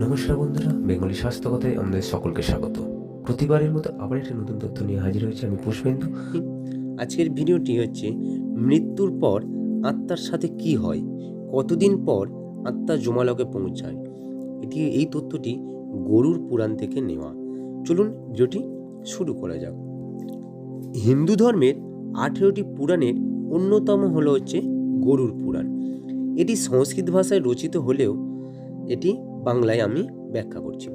নমস্কার বন্ধুরা, বেঙ্গলি স্বাস্থ্য কথায় আমাদের সকলকে স্বাগত। প্রতিবারের মতো আবার একটা নতুন তথ্য নিয়ে হাজির হয়েছে আমি পুষ্পেন্দু। আজকের ভিডিওটি হচ্ছে মৃত্যুর পর আত্মার সাথে কি হয়, কতদিন পর আত্মা জমালকে পৌঁছায়। এই তথ্যটি গরুর পুরাণ থেকে নেওয়া। চলুন ভিডিওটি শুরু করা যাক। হিন্দু ধর্মের 18টি পুরাণের অন্যতম হলো হচ্ছে গরুর পুরাণ। এটি সংস্কৃত ভাষায় রচিত হলেও এটি বাংলায় আমি ব্যাখ্যা করছি।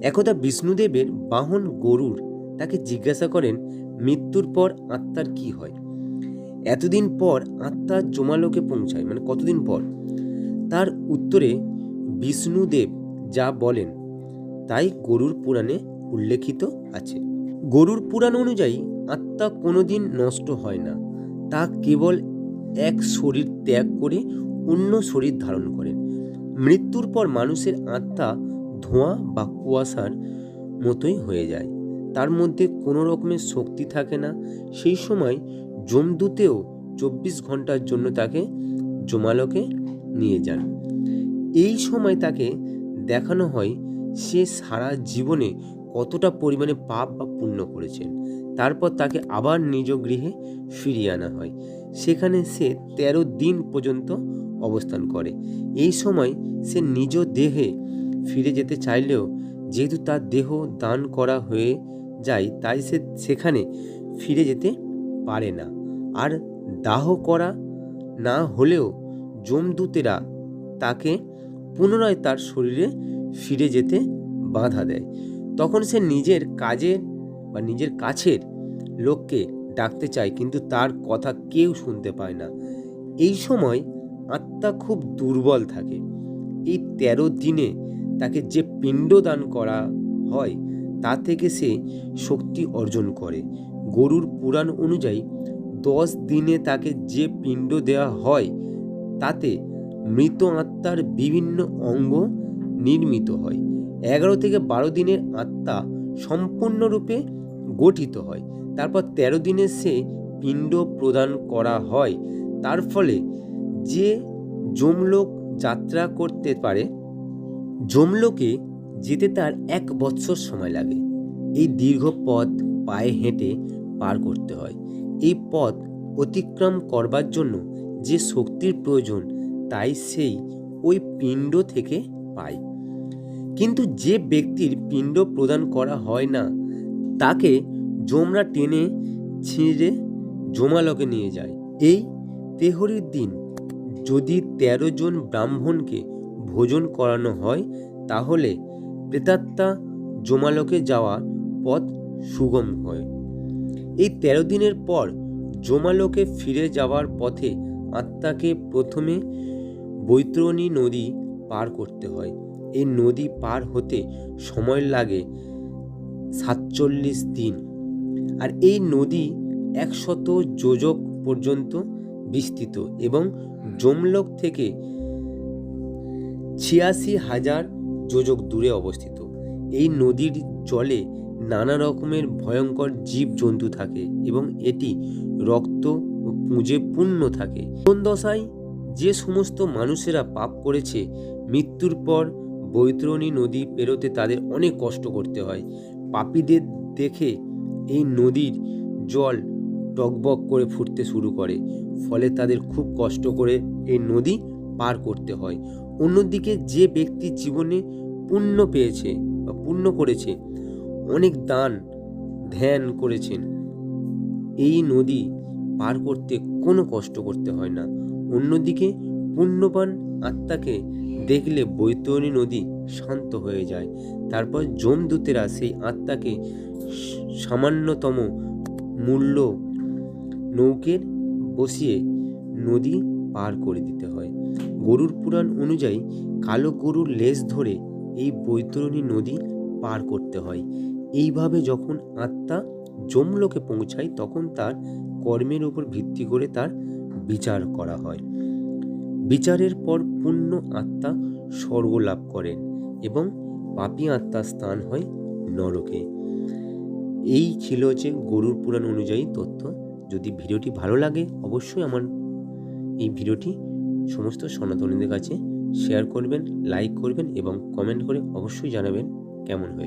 একদা বিষ্ণুদেবের বাহন গরুর তাকে জিজ্ঞাসা করেন, মৃত্যুর পর আত্মার কি হয়, এতদিন পর আত্মা জমালোকে পৌঁছায়, মানে কতদিন পর। তার উত্তরে বিষ্ণুদেব যা বলেন তাই গরুর পুরাণে উল্লেখিত আছে। গরুর পুরাণ অনুযায়ী আত্মা কোনোদিন নষ্ট হয় না, তা কেবল এক শরীর ত্যাগ করে অন্য শরীর ধারণ করেন। মৃত্যুর পর মানুষের আত্মা ধোঁয়া বা কুয়াশার মতোই হয়ে যায়, তার মধ্যে কোনো রকমের শক্তি থাকে না। সেই সময় যমদূতেও 24 ঘন্টার জন্য তাকে জমালকে নিয়ে যান। এই সময় তাকে দেখানো হয় সে সারা জীবনে কতটা পরিমাণে পাপ বা পুণ্য করেছেন। তারপর তাকে আবার নিজ গৃহে ফিরিয়ে আনা হয়। সেখানে সে 13 দিন পর্যন্ত অবস্থান করে। এই সময় সে নিজ দেহে ফিরে যেতে চাইলেও যেহেতু তার দেহ দান করা হয়ে যায়, তাই সে সেখানে ফিরে যেতে পারে না। আর দাহ করা না হলেও যমদূতেরা তাকে পুনরায় তার শরীরে ফিরে যেতে বাধা দেয়। তখন সে নিজের কাজের বা নিজের কাছের লোককে ডাকতে চায়, কিন্তু তার কথা কেউ শুনতে পায় না। এই সময় আত্মা খুব দুর্বল থাকে। এই 13 দিনে তাকে যে পিণ্ড দান করা হয় তা থেকে সে শক্তি অর্জন করে। গরুর পুরাণ অনুযায়ী 10 দিনে তাকে যে পিণ্ড দেওয়া হয় তাতে মৃত আত্মার বিভিন্ন অঙ্গ নির্মিত হয়। 11 থেকে 12 দিনের আত্মা সম্পূর্ণরূপে গঠিত হয়। তারপর 13 দিনে সে পিণ্ড প্রদান করা হয়। তার ফলে যে যমলোক যাত্রা করতে পারে, যমলোকে যেতে তার 1 বৎসর সময় লাগে। এই দীর্ঘ পথ পায়ে হেঁটে পার করতে হয়। এই পথ অতিক্রম করবার জন্য যে শক্তির প্রয়োজন তাই সেই ওই পিণ্ড থেকে পায়। কিন্তু যে ব্যক্তির পিণ্ড প্রদান করা হয় না তাকে যমরা টেনে ছিঁড়ে জমালকে নিয়ে যায়। এই তেহরির দিন যদি 13 জন ব্রাহ্মণকে ভোজন করানো হয় তাহলে প্রেতাত্মা জমালকে যাওয়ার পথ সুগম হয়। এই 13 দিনের পর জমালকে ফিরে যাওয়ার পথে আত্মাকে প্রথমে বৈতরণী নদী পার করতে হয়। এই নদী পার হতে সময় লাগে 47 দিন। আর এই নদী 100 যোজক পর্যন্ত বিস্তৃত এবং যমলোক থেকে 86,000 যোজক দূরে অবস্থিত। এই নদীর জলে নানা রকমের ভয়ঙ্কর জীব জন্তু থাকে এবং এটি রক্ত ও পুঁজে পূর্ণ থাকে। কোন দশায় যে সমস্ত মানুষেরা পাপ করেছে, মৃত্যুর পর বৈতরণী নদী পেরোতে তাদের অনেক কষ্ট করতে হয়। পাপীদের দেখে এই নদীর জল টকবক করে ফুটতে শুরু করে, ফলে তাদের খুব কষ্ট করে এই নদী পার করতে হয়। অন্যদিকে যে ব্যক্তি জীবনে পুণ্য পেয়েছে বা পুণ্য করেছে, অনেক দান ধ্যান করেছেন, এই নদী পার করতে কোনো কষ্ট করতে হয় না। অন্যদিকে পুণ্যবান আত্মাকে দেখলে বৈতরণী নদী শান্ত হয়ে যায়। তারপর যমদূতেরা সেই আত্মাকে সামান্যতম মূল্য নৌকের বসিয়ে নদী পার করে দিতে হয়। গরুর পুরাণ অনুযায়ী কালো গরুর লেজ ধরে এই বৈতরণী নদী পার করতে হয়। এইভাবে যখন আত্মা যমলোকে পৌঁছায় তখন তার কর্মের উপর ভিত্তি করে তার বিচার করা হয়। বিচারের পর পুণ্য আত্মা স্বর্গ লাভ করেন এবং পাপী আত্মার স্থান হয় নরকে। এই ছিল হচ্ছে গরুর পুরাণ অনুযায়ী তথ্য। যদি ভিডিওটি ভালো লাগে অবশ্যই আমার এই ভিডিওটি সমস্ত সনাতনীদের কাছে শেয়ার করবেন, লাইক করবেন এবং কমেন্ট করে অবশ্যই জানাবেন কেমন হয়েছে।